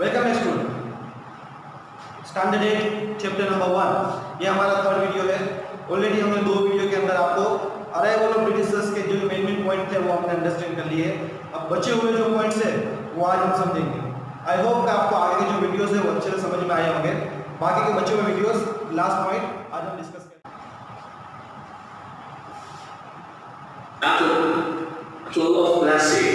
Welcome student, standard 8 chapter number 1। ये हमारा third video है। ऑलरेडी हमने दो वीडियो के अंदर आपको अराइवल ऑफ ब्रिटिशर्स के जो मेन पॉइंट थे वो हमने अंडरस्टैंड कर लिए। अब बचे हुए जो पॉइंट्स है वो आज हम समझेंगे। आई होप कि आपको आगे के जो वीडियोस है वो अच्छे से समझ में आए होंगे। बाकी के बचे हुए वीडियोस लास्ट पॉइंट आज हम डिस्कस करेंगे। Battle of Plassey.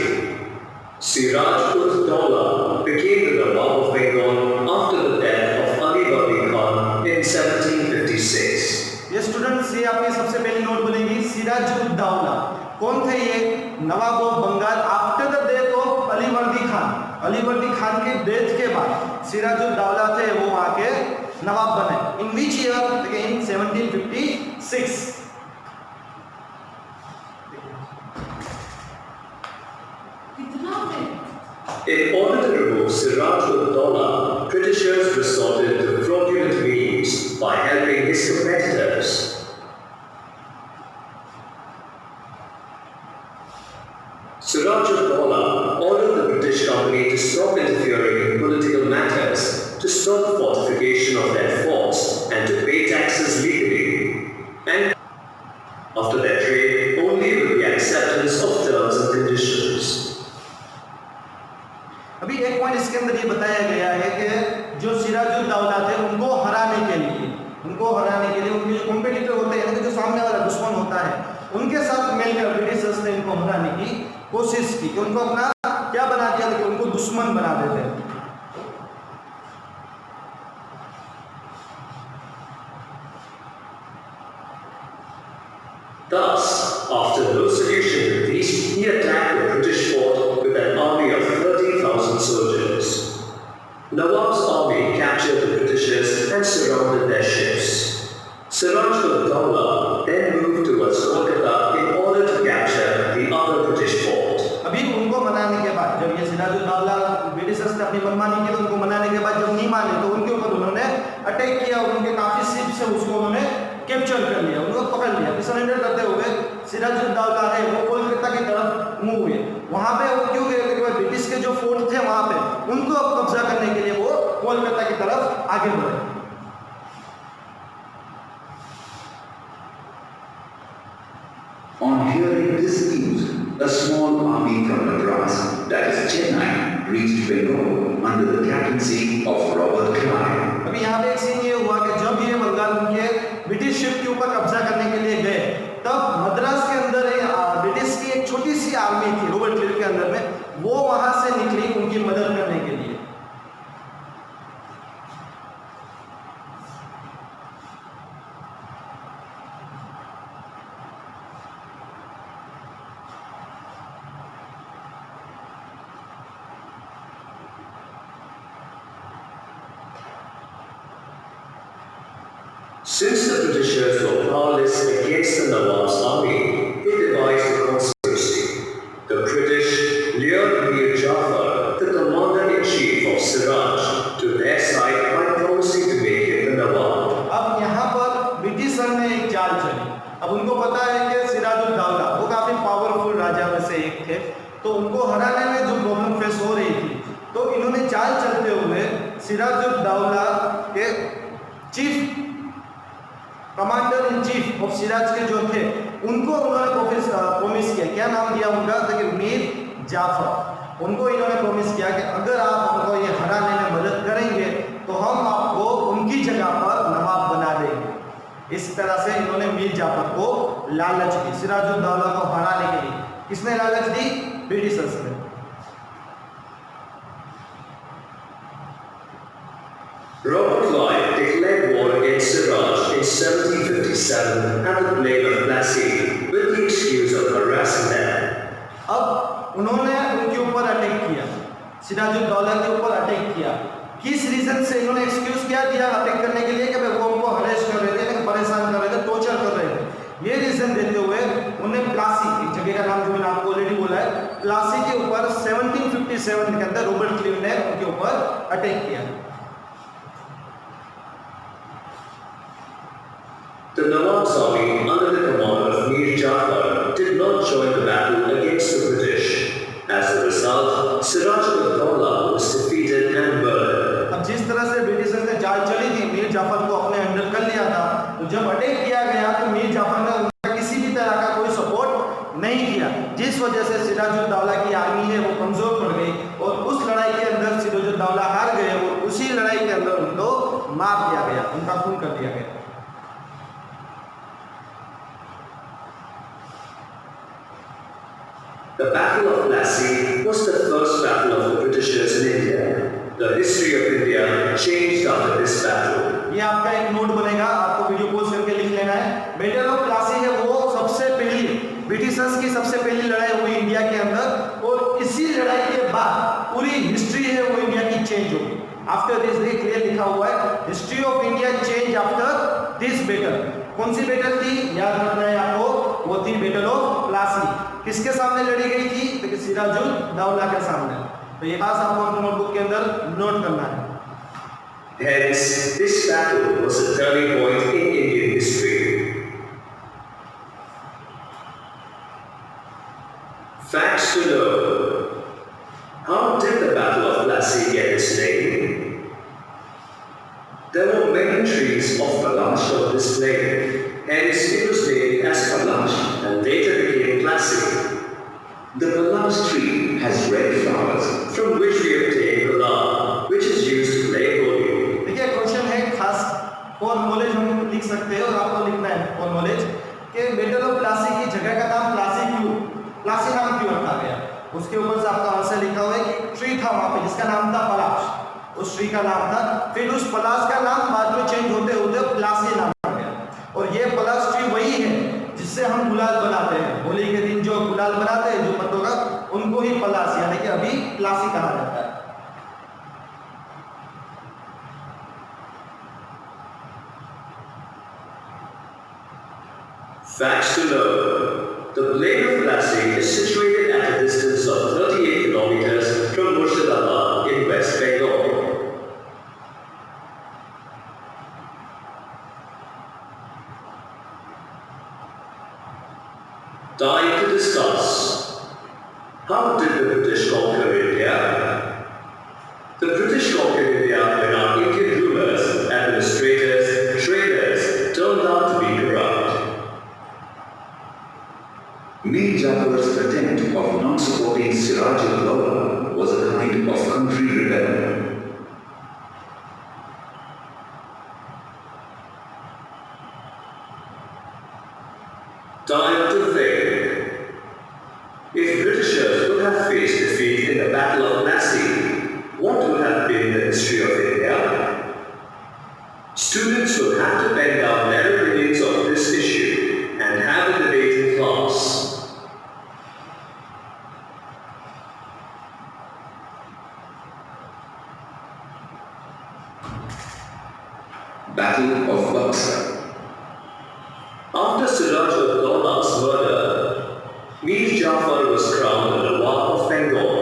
Siraj-ud-Dawla became the Nawab of Bengal after the death of Ali Babi Khan in 1756. ये स्टूडेंट्स, ये आपकी सबसे पहली नोट बनेगी। सिराज-उद-दौला कौन थे? ये Nawab of Bengal after the death of Alivardi Khan. Ali वर्दी खान के डेथ के बाद सिराज-उद-दौला थे वो वहां के नवाब बने। In which year? In 1756। In order to remove Siraj-ud-Dawla, Britishers resorted to fraudulent means by helping his competitors. Siraj-ud-Dawla ordered the British company to stop interfering in political matters, to stop fortification of their forts, and to pay taxes legally. And after their trade, only with the acceptance of terms and conditions. अभी एक point इसके अंदर ये बताया गया है कि जो सिराज-उद-दौला थे उनको हराने के लिए उनके जो कॉम्पिटिटर होते हैं, जो सामने वाला दुश्मन होता है, उनके साथ मिलकर ब्रिटिशर्स ने इनको हराने की कोशिश की कि उनको अपना क्या बना दिया कि उनको दुश्मन बना देते हैं। Thus, after no solution to peace, he attacked the British fort with an army of 30,000 soldiers. Nawab's army captured the Britishers and surrounded their ships. Siraj-ud-Dawla then moved towards Kolkata in order to capture the other British fort. अभी उनको मनाने के बाद, जब ये सिराज-उद-दौला Britishers ने अपनी मनमानी की, तो उनको मनाने के बाद जब नहीं माने तो उनके ऊपर उन्होंने अटैक किया और उनके काफी शिप से उसको उन्होंने कैप्चर कर लिया, उनको पकड़ लिया। सरेंडर करते हुए सिराज-उद-दौला है वो कोलकाता की तरफ मूव हुए। वहां पे वो क्यों गए? क्योंकि ब्रिटिश के जो फोर्ट थे वहां पे उनको कब्जा करने के लिए वो कोलकाता की तरफ आगे बढ़े। On hearing this news, a small army from Madras, that is Chennai, reached Bengal under the captaincy of Robert Clive. अभी यहाँ पे एक सीन ये हुआ कि जब ये बंगाल उनके ब्रिटिश शिप के ऊपर कब्जा करने के लिए गए, तब मद्रास के अंदर ब्रिटिश की एक छोटी सी आर्मी थी रॉबर्ट क्लाइव के अंदर में, वो वहां से निकली उनकी मदद करने के लिए। Since the Britishers were powerless against the Nawab's army, they devised a conspiracy. The British lured Mir Jafar, the commander-in-chief of Siraj, to their side by promising to make him the Nawab. अब यहाँ पर britisher ने एक चाल चली। अब उनको पता है कि सिराज-उद-दौला वो काफी पावरफुल राजा में से एक थे, तो उनको हराने में जो प्रॉब्लम फेस हो रही थी, तो इन्होंने चाल चलते हुए सिराज-उद-दौला के chief commander in chief of Siraj के जो थे उनको उन्होंने प्रॉमिस किया। क्या नाम दिया उनका? देखिए, मीर जाफर। उनको इन्होंने प्रॉमिस किया कि अगर आप हमको ये हराने में मदद करेंगे तो हम आपको उनकी जगह पर नवाब बना देंगे। इस तरह से इन्होंने मीर जाफर को लालच दी सिराज-उद-दौला को हराने के लिए। किसने लालच दी? ब्रिटिशर्स ने। Robert Clive declared war against Siraj in 1757 at the plain of Plassey with the excuse of harassing them. अब उन्होंने उनके ऊपर अटैक किया, सिराज-उद-दौला के ऊपर अटैक किया। किस रीजन से इन्होंने एक्सक्यूज क्या दिया अटैक करने के लिए? कि वो उनको हरेस कर रहे थे, परेशान कर रहे थे, टॉर्चर कर रहे थे। ये रीजन देते हुए उन्हें प्लासी, एक जगह का नाम जो मैंने आपको ऑलरेडी बोला है, प्लासी के ऊपर 1757 के अंदर रॉबर्ट क्लाइव ने उनके ऊपर अटैक किया। The Nawab's army, under the command of Mir Jafar, did not join the battle against the British. As a result, Siraj-ud-Dawla was defeated and burned. Jafar को अपने अंडर कर लिया था, तो जब अटैक किया गया तो मीर जाफर ने उनका किसी भी तरह का कोई सपोर्ट नहीं किया, जिस वजह से सिराजुद्दौला की आर्मी है वो कमजोर पड़ गई और उस लड़ाई के अंदर सिराजुद्दौला हार गए और उसी लड़ाई के अंदर उनको मार दिया गया, उनका खून कर दिया गया। The Battle of Plassey was the first battle of the Britishers in India. The history of India changed after this battle. ये आपका एक नोट बनेगा, आपको वीडियो पॉज करके लिख लेना है। बैटल ऑफ प्लासी है वो सबसे पहली ब्रिटिशर्स की सबसे पहली लड़ाई हुई इंडिया के अंदर और इसी लड़ाई के बाद पूरी हिस्ट्री है वो इंडिया की चेंज होगी। आफ्टर दिस डे क्लियर लिखा हुआ है, history of India change after this battle. कौन सी बैटल थी याद रखना है आपको, वो थी बैटल ऑफ प्लासी। किसके सामने लड़ी गई थी? तो सिराजुद्दौला के सामने। तो ये बात आपको अपने नोटबुक के अंदर नोट करना है। Hence, this battle was a turning point in Indian history. Facts to know. How did the Battle of Plassey get its name? There were many trees of Palash on this plain, hence it was named as Palash and later became Plassey. The Palash tree has red flowers. From which we obtain Pala, which is used to play Holi. देखिए question है खास for knowledge हम लिख सकते हैं और आपको लिखना है फॉर नॉलेज कि बैटल ऑफ प्लासी की जगह का नाम प्लासी क्यों, प्लासी नाम क्यों रखा गया? उसके ऊपर से आपका आंसर लिखा हुआ है कि ट्री था वहां पे जिसका नाम था पलाश, उस ट्री का नाम था, फिर उस पलाश का नाम बाद में चेंज होते होते प्लासी नाम आ गया। और ये पलाश ट्री वही है जिससे हम गुलाल बनाते हैं, होली के दिन जो गुलाल बनाते हैं जो पत्तों का, उनको ही पलाश यानी कि अभी प्लासी कहा जाता है। Facts to know. The plain of Plassey is situated at a distance of 38 kilometers from Murshidabad in West Bengal. Time to discuss. How did the British conquer India? The British conquered India when our Indian rulers, administrators, traders turned out to be corrupt. Mir Jafar's attempt of not supporting Siraj-ud-Dawla was a kind of country rebellion. Time to think. If Britishers would have faced defeat in the Battle of Plassey, what would have been the history of India? Students will have to pen down their opinions on this issue and have a debate in class. Battle of Buxar. After Siraj-ud-Dawla's murder, Mir Jafar was crowned the Nawab of Bengal.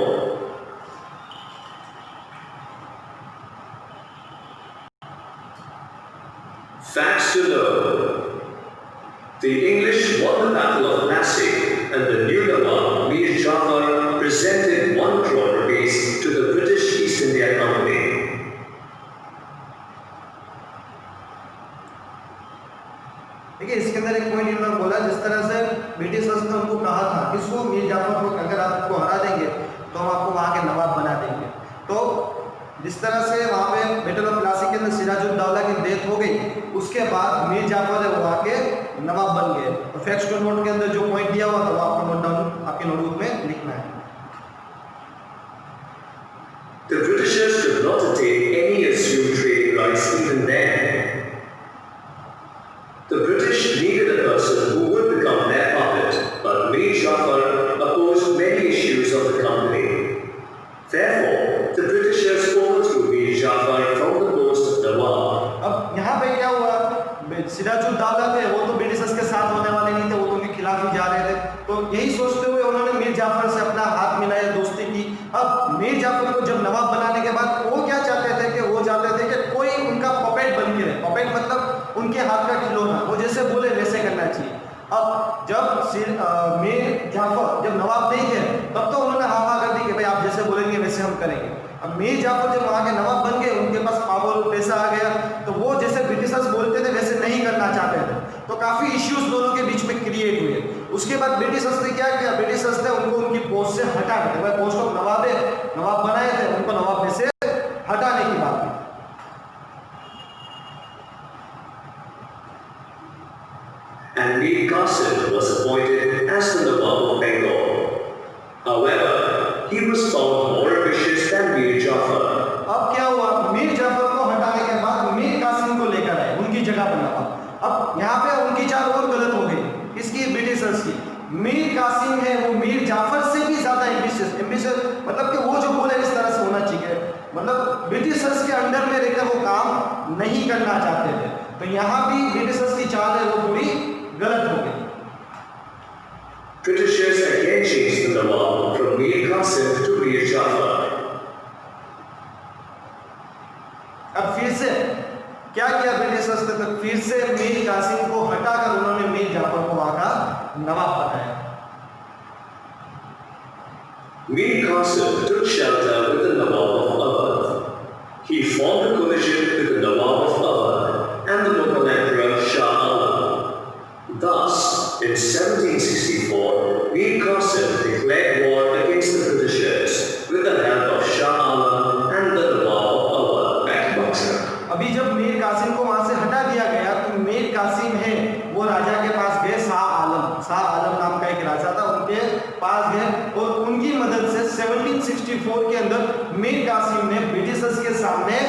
Facts to know. The English won the Battle of Plassey and the new Nawab, Mir Jafar, presented 1 crore rupees to the British East India Company. देखिए इसके अंदर एक point इन्होंने बोला, जिस तरह से Britishers ने उनको कहा था किसको, मीर जाफर को, अगर आप उनको हरा देंगे तो हम आपको वहाँ के नवाब बना देंगे। तो जिस तरह से वहाँ पे बैटल ऑफ प्लासी के अंदर सिराजुद्दौला की डेथ हो गई, उसके बाद मीर जाफर है वो वहाँ के नवाब बन गए। तो फैक्ट्स टू नोट के अंदर जो पॉइंट दिया हुआ था वो आपको नोट डाउन आपके नोटबुक में लिखना है। The Britishers did not attain any assumed trading rights even then. The British needed a person who would become their puppet, but Mir Jafar opposed many issues of the company. Therefore, the Britishers overthrew Mir Jafar from the post of Nawab. अब यहाँ पे क्या हुआ, सिराजुद्दौला थे वो तो Britishers के साथ होने वाले नहीं थे, वो तो उनके खिलाफ ही जा रहे थे। तो यही सोचते हुए उन्होंने मीर जाफर से अपना हाथ मिलाया, दोस्ती की। अब मीर जाफर को जब नवाब बनाने के बाद वो क्या चाहते थे कि वो चाहते थे कि कोई उनका पपेट बन के रहे। पपेट मतलब उनके हाथ का खिलौना, वो जैसे बोले वैसे करना चाहिए। अब जब मीर जाफर जब नवाब नहीं थे तब तो उन्होंने हाँ कर दी कि भाई आप जैसे बोलेंगे वैसे हम करेंगे। अब मीर जाफर जब वहाँ के नवाब बन गए, उनके पास पावर और पैसा आ गया, तो वो जैसे हटाने की बात है। And Mir Qasim was appointed as the Nawab of Bengal. However, he was found more ambitious than Mir Jafar. अब क्या हुआ, मीर जाफर को हटाने के बाद मीर कासिम को लेकर आए उनकी जगह पर नवाब। अब यहाँ पे उनकी चाल और गलत हो गई, इसकी ब्रिटिशर्स की। मीर कासिम है वो मीर जाफर से भी ज्यादा एम्बिशियस, मतलब कि वो जो बोले इस तरह से होना चाहिए, मतलब ब्रिटिशर्स के अंडर में रहकर वो काम नहीं करना चाहते थे। तो यहाँ भी ब्रिटिशर्स की चाल है वो थोड़ी गलत हो गई। Britishers again changed the Nawab from Mir Qasim to Mir Jafar. अब फिर से क्या किया ब्रिटिशर्स ने, तो फिर से मीर कासिम को हटाकर उन्होंने मीर जाफर को वहां का नवाब बनाया। Mir Qasim took shelter with the Nawab of Awadh. He formed a coalition with the Nawab of Awadh and the Mughal Emperor Shah Alam. Thus, in 1764, Mir Qasim declared war against the Britishers with the help of Shah Alam and the Nawab of Awadh at Buxar. अभी जब मीर कासिम को वहां से हटा दिया गया तो मीर कासिम है वो राजा के पास गए, शाह आलम नाम का एक राजा था, उनके पास गए और उनकी मदद से 1764 के अंदर मीर कासिम ने ब्रिटिशर्स के सामने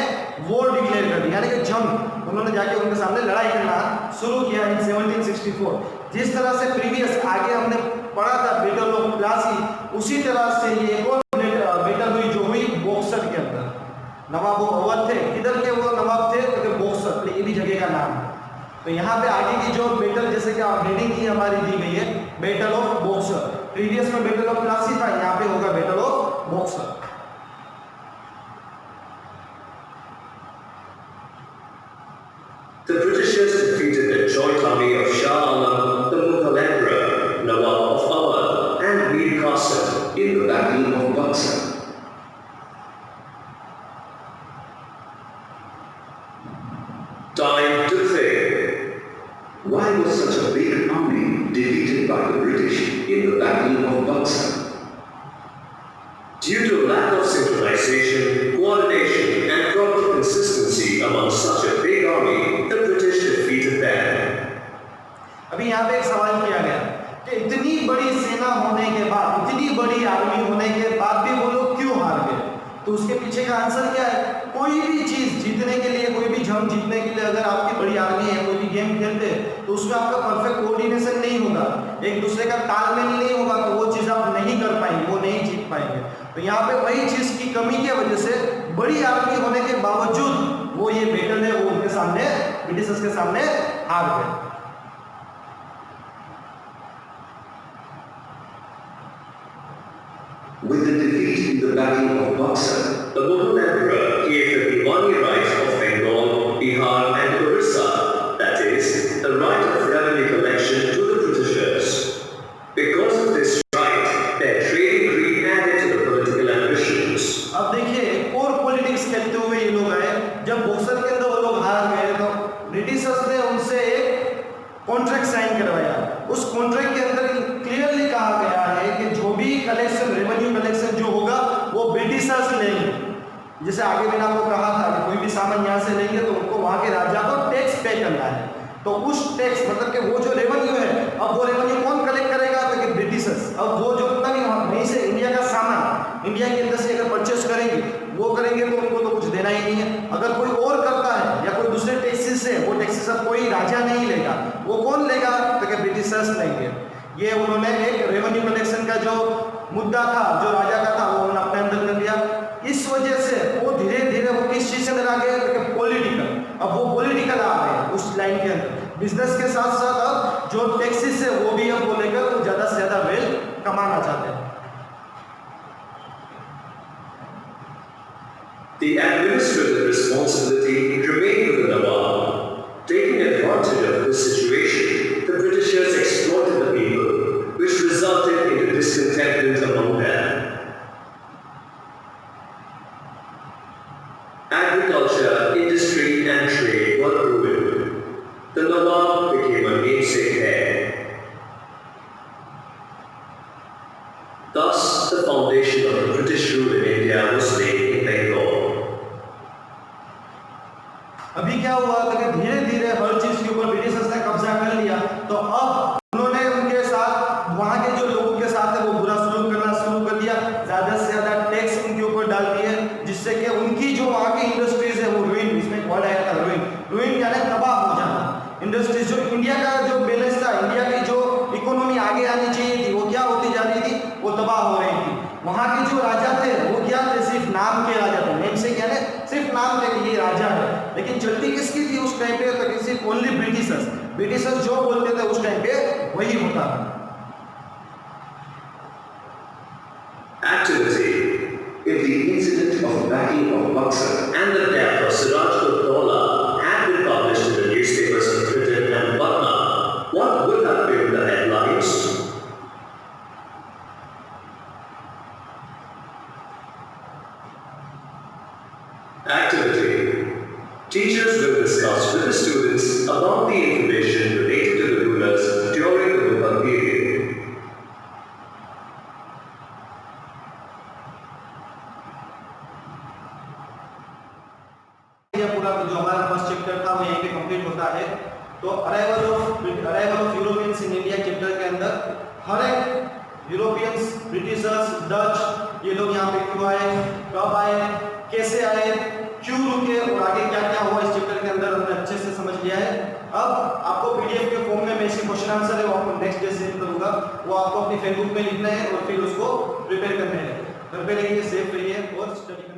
वॉर डिक्लेयर कर दिया, यानी कि जंग, उन्होंने जाके उनके सामने लड़ाई करना शुरू किया इन 1764। जिस तरह से प्रीवियस आगे हमने पढ़ा था बैटल ऑफ प्लासी, उसी तरह से ये एक और बैटल हुई जो हुई बॉक्सर के अंदर। नवाब अवध थे, किधर के वो नवाब थे, तो बॉक्सर, ये भी जगह का नाम है। तो यहाँ पे आगे की जो बैटल जैसे कि आप हेडिंग की हमारी दी गई है बैटल ऑफ बॉक्सर, प्रीवियस में बैटल ऑफ प्लासी था, यहाँ पे होगा battle of boxer. The Britishers defeated the joint army of Shah Alam, the Mughal Emperor, Nawab of Awadh, and Mir Qasim in the Battle of Buxar. Time to think. Why was such a big army defeated by the British in the Battle of Buxar? Due to lack of synchronization, coordination, and proper consistency among such a big army, the British defeated them. अभी यहाँ पे एक सवाल किया गया कि इतनी बड़ी सेना होने के बाद, इतनी बड़ी आर्मी होने के बाद भी वो लोग क्यों हार गए? तो उसके पीछे का आंसर क्या है? कोई भी चीज जीतने के लिए, कोई भी जंग जीतने के लिए अगर आपकी बड़ी आर्मी है, कोई भी गेम खेलते हैं तो उसमें आपका परफेक्ट कोऑर्डिनेशन नहीं होगा, एक दूसरे का तालमेल नहीं होगा, तो वो चीज आप नहीं कर पाएंगे, वो नहीं जीत पाएंगे। तो यहाँ पे वही चीज की कमी की वजह से बड़ी आर्मी होने के बावजूद वो ये बैटल है वो उनके सामने, ब्रिटिशर्स के सामने हार गए। With the defeat in the Battle of Buxar, The Mughal Emperor gave the Diwani rights of Bengal, Bihar, and Orissa, that is, the right of revenue collection to the Britishers. Because of this right, their trading greed added to the political ambitions. अब देखिए और politics खेलते हुए ये लोग आए, जब boxer के अंदर वो लोग हार गए तो ब्रिटिशर्स ने उनसे एक कॉन्ट्रैक्ट साइन करवाया। उस कॉन्ट्रैक्ट के अंदर क्लियरली कहा गया है कि जो भी कलेक्शन, रेवेन्यू कलेक्शन जो होगा वो ब्रिटिशर्स लेंगे। जैसे आगे मैंने आपको कहा था कि कोई भी सामान यहाँ से लेंगे तो उनको वहाँ के राजा को टैक्स पे करना है, तो उस टैक्स मतलब कि वो जो रेवेन्यू है, अब वो रेवेन्यू कौन कलेक्ट करेगा? तो कि ब्रिटिशर्स। अब वो जो जितना भी वहीं से इंडिया का सामान इंडिया के अंदर से अगर परचेस करेंगे वो करेंगे तो उनको तो कुछ देना ही नहीं है। अगर कोई और करता है या कोई दूसरे टैक्सेस से, वो टैक्सेस अब कोई राजा नहीं लेगा, वो कौन लेगा? तो कि ब्रिटिशर्स लेंगे। ये उन्होंने एक रेवेन्यू कलेक्शन का जो मुद्दा था, जो राजा का था, वो उन्होंने अपने अंदर कर लिया। इस वजह से वो धीरे धीरे वो किस चीज के अंदर आ गए? तो पॉलिटिकल। अब वो पॉलिटिकल आ गए उस लाइन के अंदर। बिजनेस के साथ साथ अब जो टैक्सेस है वो भी अब वो लेकर वो ज्यादा से ज्यादा वेल्थ कमाना चाहते हैं। The administrative responsibility remained with the Nawab. Taking advantage of this situation, the Britishers exploited the people, which resulted in discontentment among them. Agriculture, industry, and trade were ruined. The Nawab became a namesake heir. Thus, the foundation of the British rule in India was laid in Bengal. अभी क्या हुआ कि धीरे धीरे हर चीज के ऊपर Britishers ने कब्जा कर लिया, तो अब उन्होंने उनके साथ वहां के जो लोगों के साथ है वो बुरा सलूक करना शुरू कर दिया, ज्यादा से ज्यादा टैक्स उनके ऊपर डाल दिए, जिससे कि उनकी जो वहां की इंडस्ट्रीज है वो रुइन, इसमें एक वर्ड आया था रुइन, रुइन यानी तबाह हो जाना। इंडस्ट्रीज जो इंडिया का जो बैलेंस था, इंडिया की जो इकोनॉमी आगे आनी चाहिए थी, वो क्या होती जा रही थी, वो तबाह हो रही थी। वहां के जो राजा थे वो क्या थे, सिर्फ नाम के राजा थे, नेम से क्या है, सिर्फ नाम थे कि ये राजा है, लेकिन चलती किसकी थी उस टाइम पे, तो सिर्फ ओनली ब्रिटिशर्स, ब्रिटिशर्स जो बोलते थे उस टाइम पे वही होता था। Activity. If the incident of Battle of Buxar And the death of Siraj ud-Dawla had been published in the newspapers of Britain and Patna, what would have been the headlines? Activity. Teachers will discuss with the students about the information related to the rulers during the Mughal period. पूरा जो हमारा first chapter था वो यहीं पे complete होता है। तो arrival of Europeans in India chapter के अंदर हर एक यूरोपियंस, ब्रिटिशर्स, डच, ये लोग यहाँ पे क्यों आए, कब आए, कैसे आए, क्यों रुके और आगे क्या क्या हुआ, इस चैप्टर के अंदर हमने अच्छे से समझ लिया है। अब आपको पीडीएफ के फॉर्म में मैं इसके क्वेश्चन आंसर है वो आपको नेक्स्ट डे सेंड करूंगा, वो आपको अपनी फेसबुक में लिखना है और फिर उसको प्रिपेयर करना है। घर पे रहिए, सेफ रहिए और स्टडी